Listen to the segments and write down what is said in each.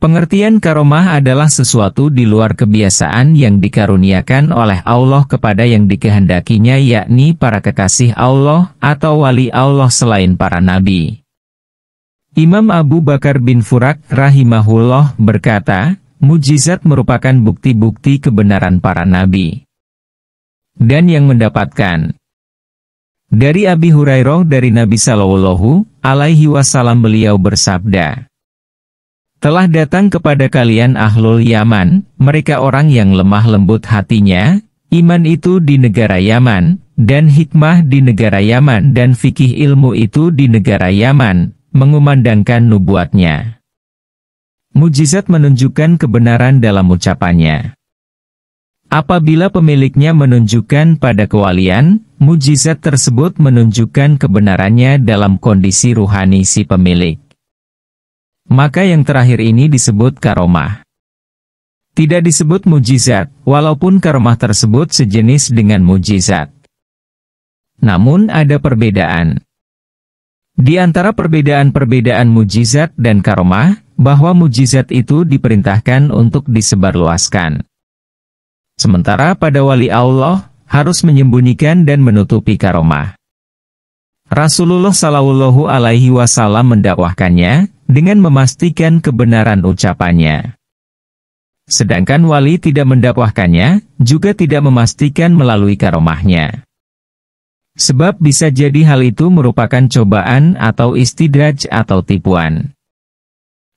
Pengertian karomah adalah sesuatu di luar kebiasaan yang dikaruniakan oleh Allah kepada yang dikehendakinya, yakni para kekasih Allah atau wali Allah selain para nabi. Imam Abu Bakar bin Furak rahimahullah berkata, mukjizat merupakan bukti-bukti kebenaran para nabi. Dan yang mendapatkan. Dari Abi Hurairah dari Nabi Shallallahu Alaihi Wasallam beliau bersabda, telah datang kepada kalian ahlul Yaman, mereka orang yang lemah lembut hatinya, iman itu di negara Yaman, dan hikmah di negara Yaman, dan fikih ilmu itu di negara Yaman, mengumandangkan nubuatnya. Mukjizat menunjukkan kebenaran dalam ucapannya. Apabila pemiliknya menunjukkan pada kewalian, mukjizat tersebut menunjukkan kebenarannya dalam kondisi ruhani si pemilik. Maka yang terakhir ini disebut karomah. Tidak disebut mukjizat, walaupun karomah tersebut sejenis dengan mukjizat. Namun ada perbedaan. Di antara perbedaan-perbedaan mukjizat dan karomah, bahwa mukjizat itu diperintahkan untuk disebarluaskan. Sementara pada wali Allah, harus menyembunyikan dan menutupi karomah. Rasulullah Shallallahu Alaihi Wasallam mendakwahkannya, dengan memastikan kebenaran ucapannya. Sedangkan wali tidak mendakwahkannya, juga tidak memastikan melalui karomahnya. Sebab bisa jadi hal itu merupakan cobaan atau istidraj atau tipuan.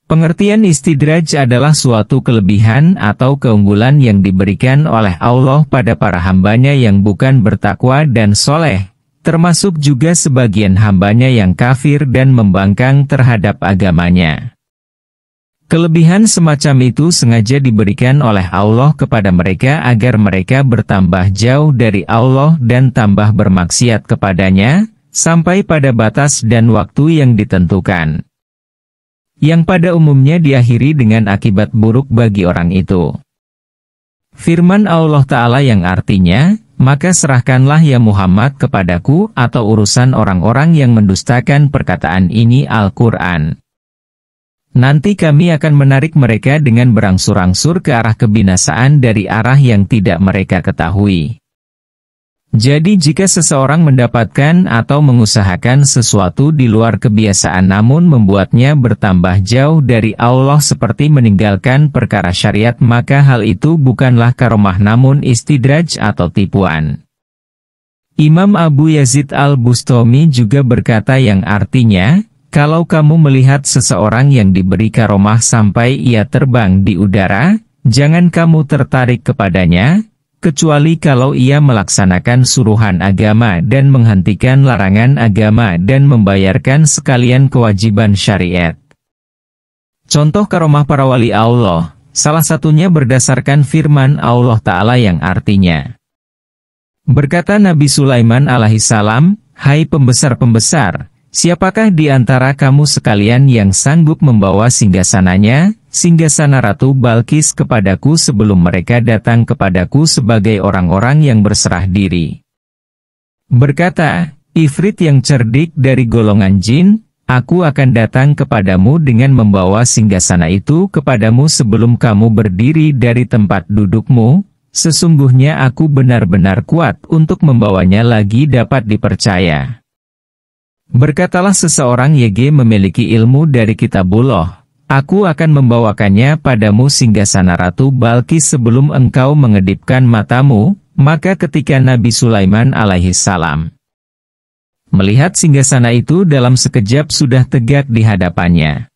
Pengertian istidraj adalah suatu kelebihan atau keunggulan yang diberikan oleh Allah pada para hambanya yang bukan bertakwa dan soleh, termasuk juga sebagian hambanya yang kafir dan membangkang terhadap agamanya. Kelebihan semacam itu sengaja diberikan oleh Allah kepada mereka agar mereka bertambah jauh dari Allah dan tambah bermaksiat kepadanya, sampai pada batas dan waktu yang ditentukan. Yang pada umumnya diakhiri dengan akibat buruk bagi orang itu. Firman Allah Ta'ala yang artinya, maka serahkanlah ya Muhammad kepadaku atau urusan orang-orang yang mendustakan perkataan ini Al-Quran. Nanti kami akan menarik mereka dengan berangsur-angsur ke arah kebinasaan dari arah yang tidak mereka ketahui. Jadi jika seseorang mendapatkan atau mengusahakan sesuatu di luar kebiasaan namun membuatnya bertambah jauh dari Allah seperti meninggalkan perkara syariat, maka hal itu bukanlah karomah namun istidraj atau tipuan. Imam Abu Yazid Al-Bustami juga berkata yang artinya, kalau kamu melihat seseorang yang diberi karomah sampai ia terbang di udara, jangan kamu tertarik kepadanya, kecuali kalau ia melaksanakan suruhan agama dan menghentikan larangan agama dan membayarkan sekalian kewajiban syariat. Contoh karomah para wali Allah, salah satunya berdasarkan firman Allah Ta'ala yang artinya. Berkata Nabi Sulaiman alaihissalam, hai pembesar-pembesar, siapakah di antara kamu sekalian yang sanggup membawa singgasananya, singgasana Ratu Balkis kepadaku sebelum mereka datang kepadaku sebagai orang-orang yang berserah diri? Berkata, Ifrit yang cerdik dari golongan jin, aku akan datang kepadamu dengan membawa singgasana itu kepadamu sebelum kamu berdiri dari tempat dudukmu, sesungguhnya aku benar-benar kuat untuk membawanya lagi dapat dipercaya. Berkatalah seseorang YG memiliki ilmu dari kitabullah, aku akan membawakannya padamu singgasana Ratu Balkis sebelum engkau mengedipkan matamu. Maka ketika Nabi Sulaiman alaihissalam melihat singgasana itu dalam sekejap sudah tegak di hadapannya.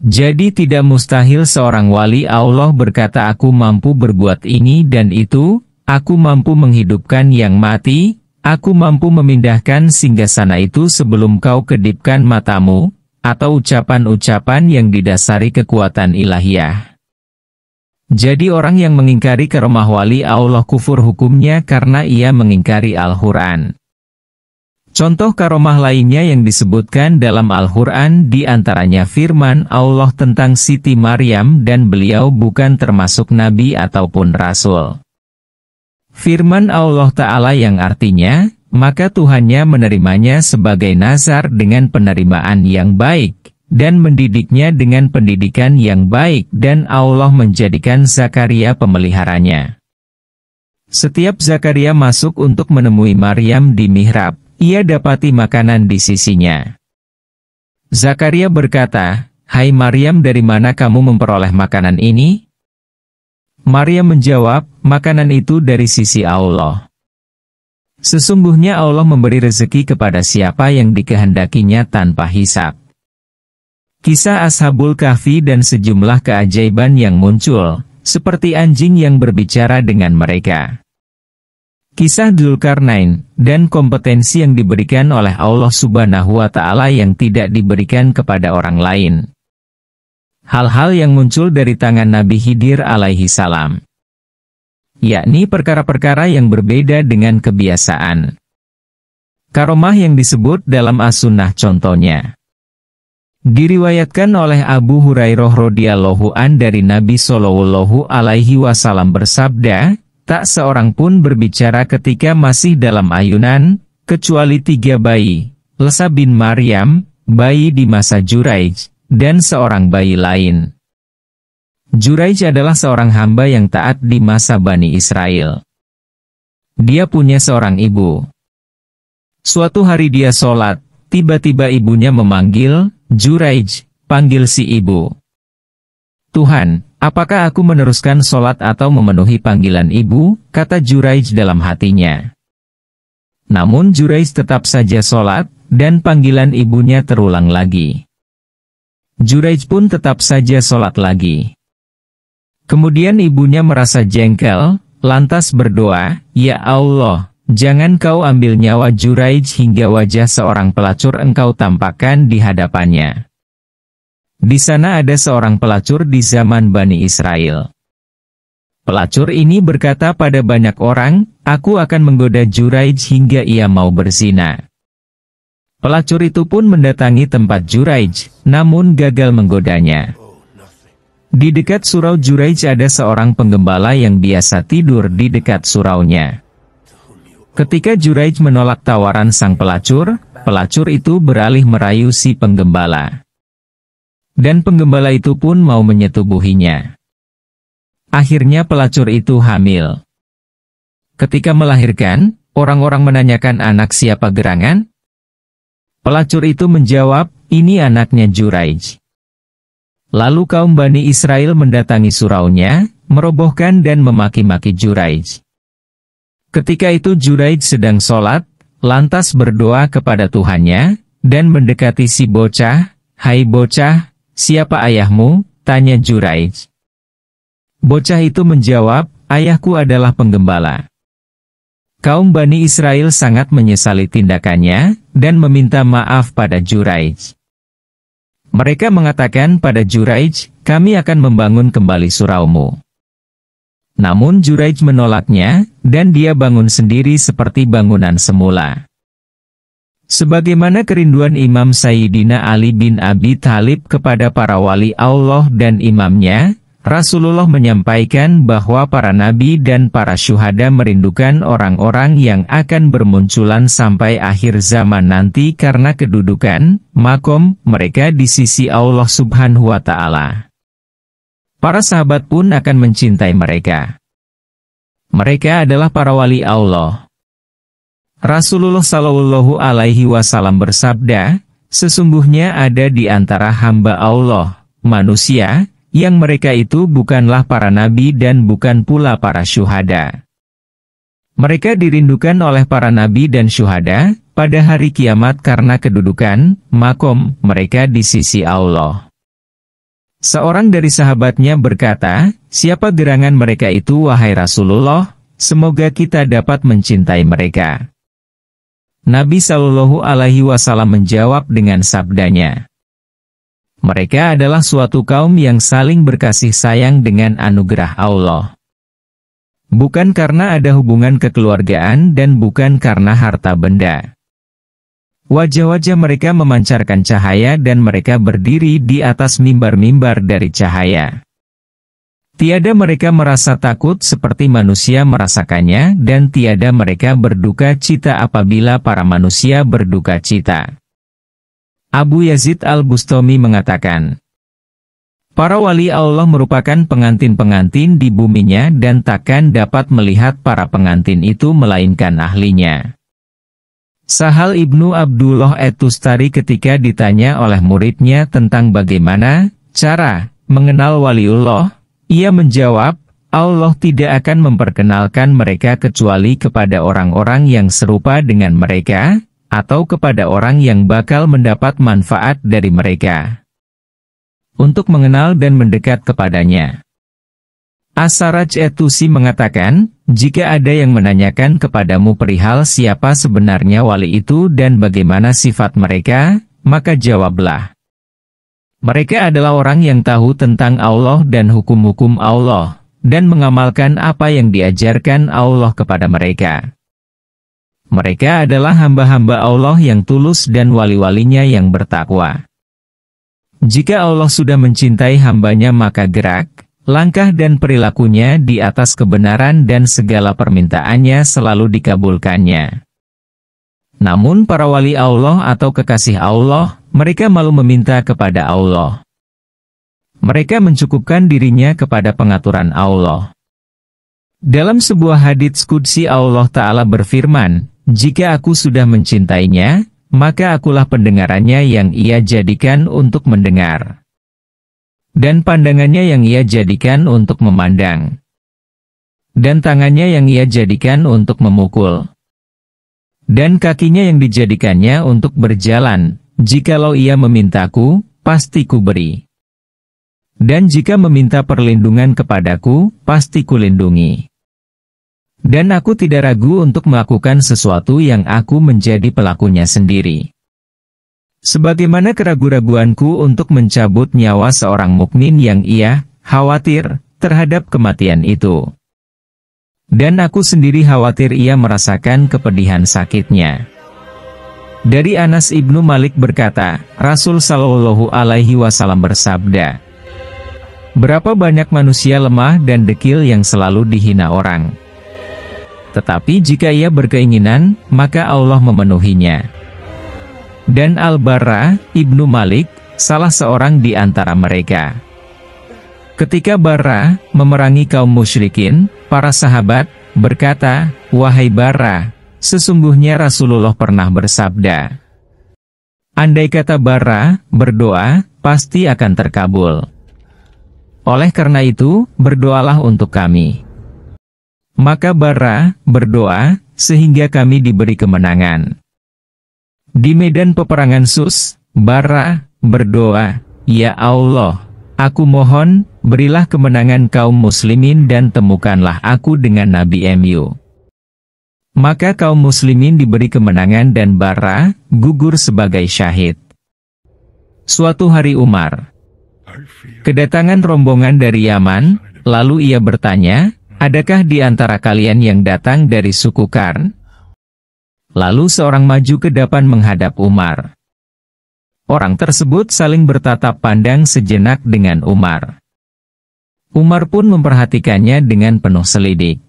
Jadi tidak mustahil seorang wali Allah berkata aku mampu berbuat ini dan itu, aku mampu menghidupkan yang mati, aku mampu memindahkan singgasana itu sebelum kau kedipkan matamu, atau ucapan-ucapan yang didasari kekuatan ilahiyah. Jadi orang yang mengingkari karomah wali Allah kufur hukumnya karena ia mengingkari Al-Quran. Contoh karomah lainnya yang disebutkan dalam Al-Quran diantaranya firman Allah tentang Siti Maryam dan beliau bukan termasuk nabi ataupun rasul. Firman Allah Ta'ala yang artinya, maka Tuhannya menerimanya sebagai nazar dengan penerimaan yang baik, dan mendidiknya dengan pendidikan yang baik dan Allah menjadikan Zakaria pemeliharanya. Setiap Zakaria masuk untuk menemui Maryam di mihrab, ia dapati makanan di sisinya. Zakaria berkata, "Hai Maryam, dari mana kamu memperoleh makanan ini?" Maryam menjawab, "Makanan itu dari sisi Allah. Sesungguhnya Allah memberi rezeki kepada siapa yang dikehendakinya tanpa hisab." Kisah Ashabul Kahfi dan sejumlah keajaiban yang muncul, seperti anjing yang berbicara dengan mereka. Kisah Dzulkarnain, dan kompetensi yang diberikan oleh Allah Subhanahu wa Ta'ala yang tidak diberikan kepada orang lain. Hal-hal yang muncul dari tangan Nabi Khidir alaihi salam, yakni perkara-perkara yang berbeda dengan kebiasaan. Karomah yang disebut dalam as-sunnah contohnya. Diriwayatkan oleh Abu Hurairah radhiyallahu an dari Nabi Shallallahu alaihi wasallam bersabda, "Tak seorang pun berbicara ketika masih dalam ayunan, kecuali 3 bayi, Lesa bin Maryam, bayi di masa Juraij, dan seorang bayi lain." Juraij adalah seorang hamba yang taat di masa Bani Israel. Dia punya seorang ibu. Suatu hari dia sholat, tiba-tiba ibunya memanggil, "Juraij, panggil si ibu." "Tuhan, apakah aku meneruskan sholat atau memenuhi panggilan ibu?" kata Juraij dalam hatinya. Namun Juraij tetap saja sholat, dan panggilan ibunya terulang lagi. Juraij pun tetap saja sholat lagi. Kemudian ibunya merasa jengkel, lantas berdoa, "Ya Allah, jangan kau ambil nyawa Juraij hingga wajah seorang pelacur engkau tampakkan di hadapannya." Di sana ada seorang pelacur di zaman Bani Israel. Pelacur ini berkata pada banyak orang, "Aku akan menggoda Juraij hingga ia mau berzina." Pelacur itu pun mendatangi tempat Juraij, namun gagal menggodanya. Di dekat surau Juraij ada seorang penggembala yang biasa tidur di dekat suraunya. Ketika Juraij menolak tawaran sang pelacur, pelacur itu beralih merayu si penggembala. Dan penggembala itu pun mau menyetubuhinya. Akhirnya pelacur itu hamil. Ketika melahirkan, orang-orang menanyakan anak siapa gerangan? Pelacur itu menjawab, "Ini anaknya Juraij." Lalu kaum Bani Israel mendatangi suraunya, merobohkan dan memaki-maki Juraij. Ketika itu Juraij sedang sholat, lantas berdoa kepada Tuhannya, dan mendekati si bocah. "Hai bocah, siapa ayahmu?" tanya Juraij. Bocah itu menjawab, "Ayahku adalah penggembala." Kaum Bani Israel sangat menyesali tindakannya, dan meminta maaf pada Juraij. Mereka mengatakan pada Juraij, "Kami akan membangun kembali suraumu." Namun Juraij menolaknya, dan dia bangun sendiri seperti bangunan semula. Sebagaimana kerinduan Imam Sayyidina Ali bin Abi Thalib kepada para wali Allah dan imamnya, Rasulullah menyampaikan bahwa para nabi dan para syuhada merindukan orang-orang yang akan bermunculan sampai akhir zaman nanti karena kedudukan, makom, mereka di sisi Allah Subhanahu wa Ta'ala. Para sahabat pun akan mencintai mereka. Mereka adalah para wali Allah. Rasulullah Shallallahu Alaihi Wasallam bersabda, "Sesungguhnya ada di antara hamba Allah, manusia, yang mereka itu bukanlah para nabi dan bukan pula para syuhada. Mereka dirindukan oleh para nabi dan syuhada pada hari kiamat karena kedudukan, makom, mereka di sisi Allah." Seorang dari sahabatnya berkata, "Siapa gerangan mereka itu wahai Rasulullah? Semoga kita dapat mencintai mereka." Nabi Shallallahu Alaihi Wasallam menjawab dengan sabdanya, "Mereka adalah suatu kaum yang saling berkasih sayang dengan anugerah Allah. Bukan karena ada hubungan kekeluargaan dan bukan karena harta benda. Wajah-wajah mereka memancarkan cahaya dan mereka berdiri di atas mimbar-mimbar dari cahaya. Tiada mereka merasa takut seperti manusia merasakannya dan tiada mereka berduka cita apabila para manusia berduka cita. Abu Yazid Al-Bustami mengatakan, para wali Allah merupakan pengantin-pengantin di buminya dan takkan dapat melihat para pengantin itu melainkan ahlinya. Sahal Ibnu Abdullah At-Tustari ketika ditanya oleh muridnya tentang bagaimana cara mengenal waliullah, ia menjawab, Allah tidak akan memperkenalkan mereka kecuali kepada orang-orang yang serupa dengan mereka, atau kepada orang yang bakal mendapat manfaat dari mereka. Untuk mengenal dan mendekat kepadanya. As-Saraj At-Tusi mengatakan, jika ada yang menanyakan kepadamu perihal siapa sebenarnya wali itu dan bagaimana sifat mereka, maka jawablah. Mereka adalah orang yang tahu tentang Allah dan hukum-hukum Allah, dan mengamalkan apa yang diajarkan Allah kepada mereka. Mereka adalah hamba-hamba Allah yang tulus dan wali-walinya yang bertakwa. Jika Allah sudah mencintai hambanya maka gerak, langkah dan perilakunya di atas kebenaran dan segala permintaannya selalu dikabulkannya. Namun para wali Allah atau kekasih Allah, mereka malu meminta kepada Allah. Mereka mencukupkan dirinya kepada pengaturan Allah. Dalam sebuah hadits qudsi Allah Ta'ala berfirman, jika aku sudah mencintainya, maka akulah pendengarannya yang ia jadikan untuk mendengar. Dan pandangannya yang ia jadikan untuk memandang. Dan tangannya yang ia jadikan untuk memukul. Dan kakinya yang dijadikannya untuk berjalan, jikalau ia memintaku, pasti kuberi. Dan jika meminta perlindungan kepadaku, pasti kulindungi. Dan aku tidak ragu untuk melakukan sesuatu yang aku menjadi pelakunya sendiri. Sebagaimana keraguan-raguanku untuk mencabut nyawa seorang mukmin yang ia khawatir terhadap kematian itu. Dan aku sendiri khawatir ia merasakan kepedihan sakitnya. Dari Anas ibnu Malik berkata, Rasul Shallallahu Alaihi Wasallam bersabda, berapa banyak manusia lemah dan dekil yang selalu dihina orang. Tetapi jika ia berkeinginan, maka Allah memenuhinya. Dan Al-Barra ibnu Malik, salah seorang di antara mereka. Ketika Barra memerangi kaum musyrikin, para sahabat berkata, wahai Barra, sesungguhnya Rasulullah pernah bersabda, andai kata Barra berdoa, pasti akan terkabul. Oleh karena itu, berdoalah untuk kami. Maka Barra berdoa, sehingga kami diberi kemenangan. Di medan peperangan Sus, Barra berdoa, ya Allah, aku mohon, berilah kemenangan kaum muslimin dan temukanlah aku dengan Nabi MU. Maka kaum muslimin diberi kemenangan dan Barra gugur sebagai syahid. Suatu hari Umar kedatangan rombongan dari Yaman, lalu ia bertanya, adakah di antara kalian yang datang dari suku Qarn? Lalu seorang maju ke depan menghadap Umar. Orang tersebut saling bertatap pandang sejenak dengan Umar. Umar pun memperhatikannya dengan penuh selidik.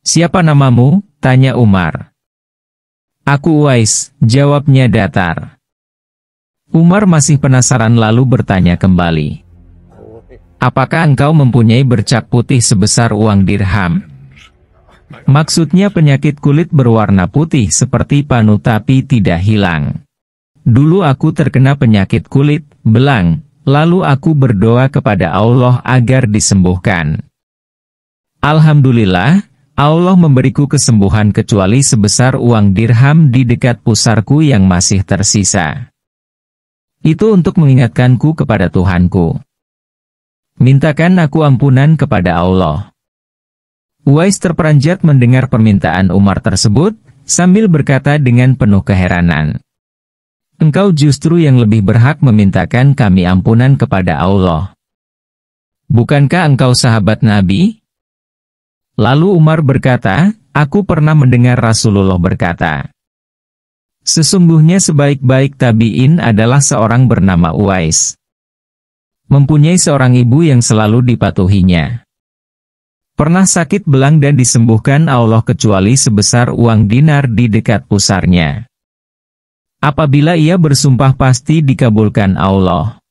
Siapa namamu? Tanya Umar. Aku Uwais, jawabnya datar. Umar masih penasaran lalu bertanya kembali. Apakah engkau mempunyai bercak putih sebesar uang dirham? Maksudnya penyakit kulit berwarna putih seperti panu tapi tidak hilang. Dulu aku terkena penyakit kulit, belang, lalu aku berdoa kepada Allah agar disembuhkan. Alhamdulillah, Allah memberiku kesembuhan kecuali sebesar uang dirham di dekat pusarku yang masih tersisa. Itu untuk mengingatkanku kepada Tuhanku. Mintakan aku ampunan kepada Allah. Uwais terperanjat mendengar permintaan Umar tersebut, sambil berkata dengan penuh keheranan. Engkau justru yang lebih berhak memintakan kami ampunan kepada Allah. Bukankah engkau sahabat Nabi? Lalu Umar berkata, aku pernah mendengar Rasulullah berkata, sesungguhnya sebaik-baik tabi'in adalah seorang bernama Uwais. Mempunyai seorang ibu yang selalu dipatuhinya. Pernah sakit belang dan disembuhkan Allah kecuali sebesar uang dinar di dekat pusarnya. Apabila ia bersumpah pasti dikabulkan Allah.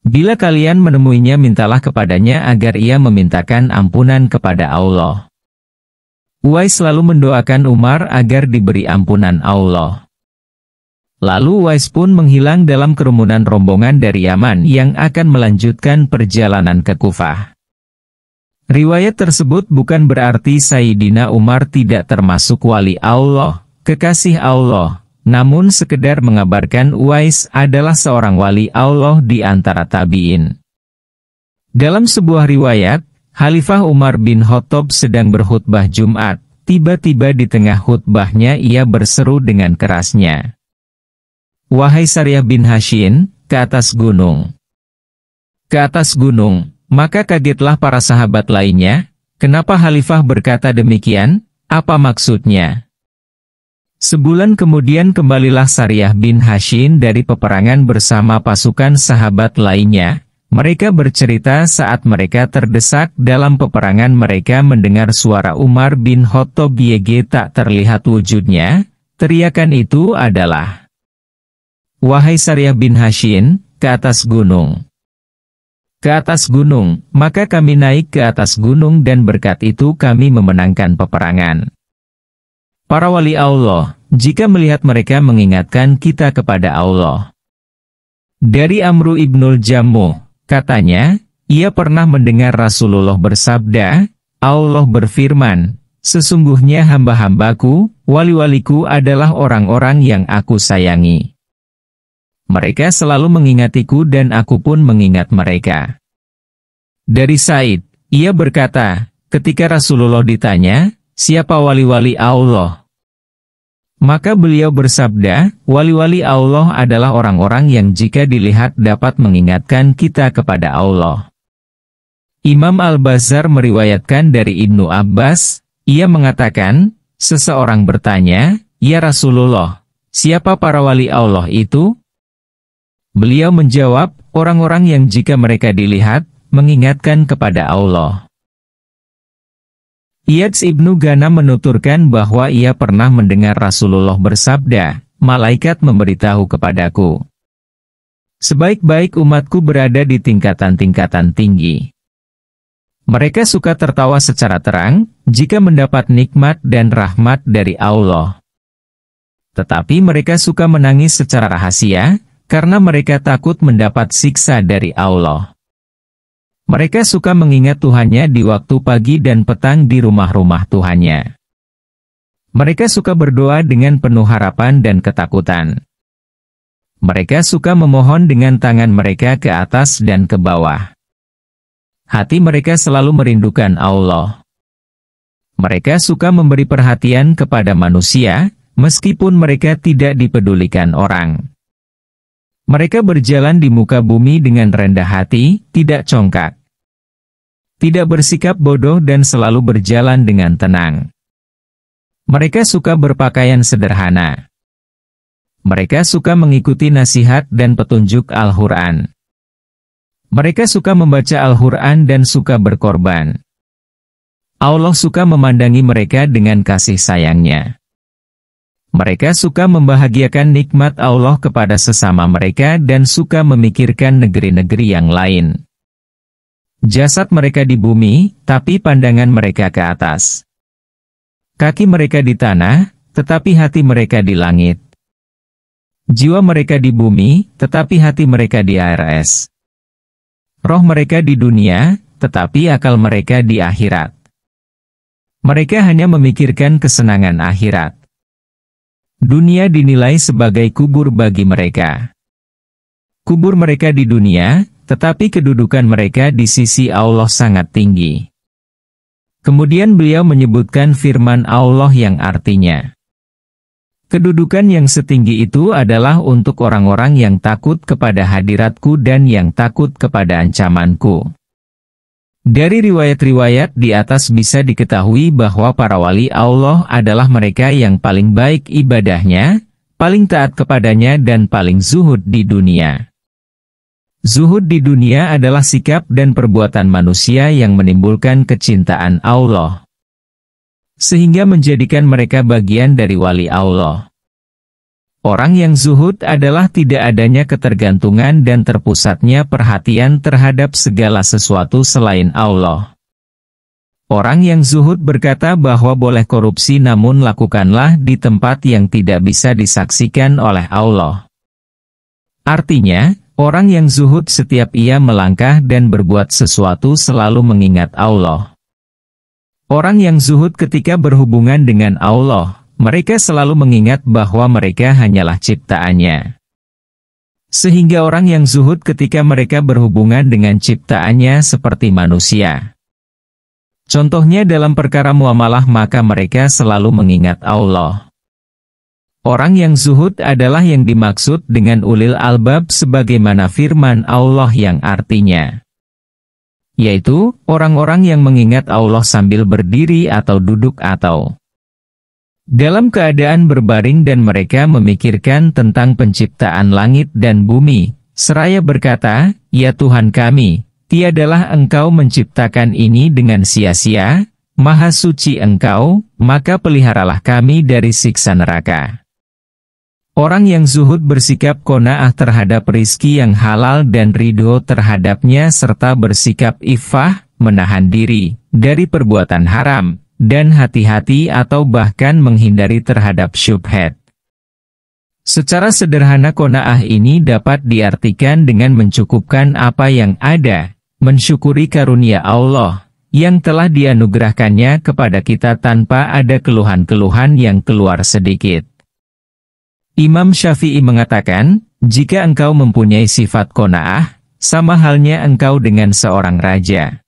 Bila kalian menemuinya mintalah kepadanya agar ia memintakan ampunan kepada Allah. Uwais selalu mendoakan Umar agar diberi ampunan Allah. Lalu Uwais pun menghilang dalam kerumunan rombongan dari Yaman yang akan melanjutkan perjalanan ke Kufah. Riwayat tersebut bukan berarti Sayyidina Umar tidak termasuk wali Allah, kekasih Allah, namun sekedar mengabarkan Uwais adalah seorang wali Allah di antara tabi'in. Dalam sebuah riwayat, Khalifah Umar bin Khattab sedang berkhutbah Jumat, tiba-tiba di tengah khutbahnya ia berseru dengan kerasnya. Wahai Sariyah bin Hashim, ke atas gunung. Ke atas gunung, maka kagetlah para sahabat lainnya, kenapa Khalifah berkata demikian, apa maksudnya? Sebulan kemudian kembalilah Sariyah bin Hashim dari peperangan bersama pasukan sahabat lainnya. Mereka bercerita saat mereka terdesak dalam peperangan mereka mendengar suara Umar bin Khattab YG tak terlihat wujudnya, teriakan itu adalah, Wahai Sariyah bin Hashim, ke atas gunung. Ke atas gunung, maka kami naik ke atas gunung dan berkat itu kami memenangkan peperangan. Para wali Allah, jika melihat mereka mengingatkan kita kepada Allah. Dari Amru ibnul Jammuh, katanya, ia pernah mendengar Rasulullah bersabda, Allah berfirman, sesungguhnya hamba-hambaku, wali-waliku adalah orang-orang yang aku sayangi. Mereka selalu mengingatiku dan aku pun mengingat mereka. Dari Said, ia berkata, ketika Rasulullah ditanya, siapa wali-wali Allah? Maka beliau bersabda, wali-wali Allah adalah orang-orang yang jika dilihat dapat mengingatkan kita kepada Allah. Imam Al-Bazzar meriwayatkan dari Ibnu Abbas, ia mengatakan, seseorang bertanya, ya Rasulullah, siapa para wali Allah itu? Beliau menjawab, orang-orang yang jika mereka dilihat, mengingatkan kepada Allah. Iyadz ibnu Ghanam menuturkan bahwa ia pernah mendengar Rasulullah bersabda, malaikat memberitahu kepadaku. Sebaik-baik umatku berada di tingkatan-tingkatan tinggi. Mereka suka tertawa secara terang, jika mendapat nikmat dan rahmat dari Allah. Tetapi mereka suka menangis secara rahasia, karena mereka takut mendapat siksa dari Allah. Mereka suka mengingat Tuhannya di waktu pagi dan petang di rumah-rumah Tuhannya. Mereka suka berdoa dengan penuh harapan dan ketakutan. Mereka suka memohon dengan tangan mereka ke atas dan ke bawah. Hati mereka selalu merindukan Allah. Mereka suka memberi perhatian kepada manusia, meskipun mereka tidak dipedulikan orang. Mereka berjalan di muka bumi dengan rendah hati, tidak congkak. Tidak bersikap bodoh dan selalu berjalan dengan tenang. Mereka suka berpakaian sederhana. Mereka suka mengikuti nasihat dan petunjuk Al-Quran. Mereka suka membaca Al-Quran dan suka berkorban. Allah suka memandangi mereka dengan kasih sayangnya. Mereka suka membahagiakan nikmat Allah kepada sesama mereka dan suka memikirkan negeri-negeri yang lain. Jasad mereka di bumi, tapi pandangan mereka ke atas. Kaki mereka di tanah, tetapi hati mereka di langit. Jiwa mereka di bumi, tetapi hati mereka di ARS. Roh mereka di dunia, tetapi akal mereka di akhirat. Mereka hanya memikirkan kesenangan akhirat. Dunia dinilai sebagai kubur bagi mereka. Kubur mereka di dunia, tetapi kedudukan mereka di sisi Allah sangat tinggi. Kemudian beliau menyebutkan firman Allah yang artinya, kedudukan yang setinggi itu adalah untuk orang-orang yang takut kepada hadiratku dan yang takut kepada ancamanku. Dari riwayat-riwayat di atas bisa diketahui bahwa para wali Allah adalah mereka yang paling baik ibadahnya, paling taat kepadanya dan paling zuhud di dunia. Zuhud di dunia adalah sikap dan perbuatan manusia yang menimbulkan kecintaan Allah, sehingga menjadikan mereka bagian dari wali Allah. Orang yang zuhud adalah tidak adanya ketergantungan dan terpusatnya perhatian terhadap segala sesuatu selain Allah. Orang yang zuhud berkata bahwa boleh korupsi namun lakukanlah di tempat yang tidak bisa disaksikan oleh Allah. Artinya, orang yang zuhud setiap ia melangkah dan berbuat sesuatu selalu mengingat Allah. Orang yang zuhud ketika berhubungan dengan Allah, mereka selalu mengingat bahwa mereka hanyalah ciptaannya. Sehingga orang yang zuhud ketika mereka berhubungan dengan ciptaannya seperti manusia. Contohnya dalam perkara muamalah maka mereka selalu mengingat Allah. Orang yang zuhud adalah yang dimaksud dengan ulil albab sebagaimana firman Allah yang artinya, yaitu orang-orang yang mengingat Allah sambil berdiri atau duduk atau dalam keadaan berbaring dan mereka memikirkan tentang penciptaan langit dan bumi, seraya berkata, "Ya Tuhan kami, tiadalah Engkau menciptakan ini dengan sia-sia, Maha Suci Engkau, maka peliharalah kami dari siksa neraka." Orang yang zuhud bersikap qanaah terhadap rizki yang halal dan ridho terhadapnya serta bersikap iffah, menahan diri dari perbuatan haram, dan hati-hati atau bahkan menghindari terhadap syubhat. Secara sederhana qanaah ini dapat diartikan dengan mencukupkan apa yang ada, mensyukuri karunia Allah, yang telah dianugerahkannya kepada kita tanpa ada keluhan-keluhan yang keluar sedikit. Imam Syafi'i mengatakan, jika engkau mempunyai sifat qanaah, sama halnya engkau dengan seorang raja.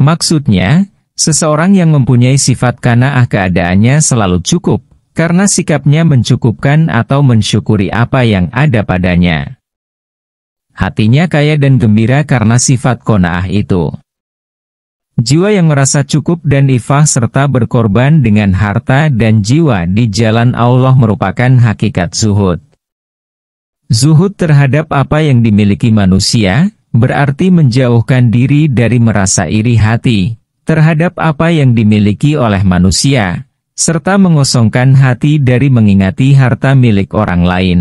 Maksudnya, seseorang yang mempunyai sifat qanaah keadaannya selalu cukup, karena sikapnya mencukupkan atau mensyukuri apa yang ada padanya. Hatinya kaya dan gembira karena sifat qanaah itu. Jiwa yang merasa cukup dan ifah serta berkorban dengan harta dan jiwa di jalan Allah merupakan hakikat zuhud. Zuhud terhadap apa yang dimiliki manusia, berarti menjauhkan diri dari merasa iri hati terhadap apa yang dimiliki oleh manusia, serta mengosongkan hati dari mengingati harta milik orang lain.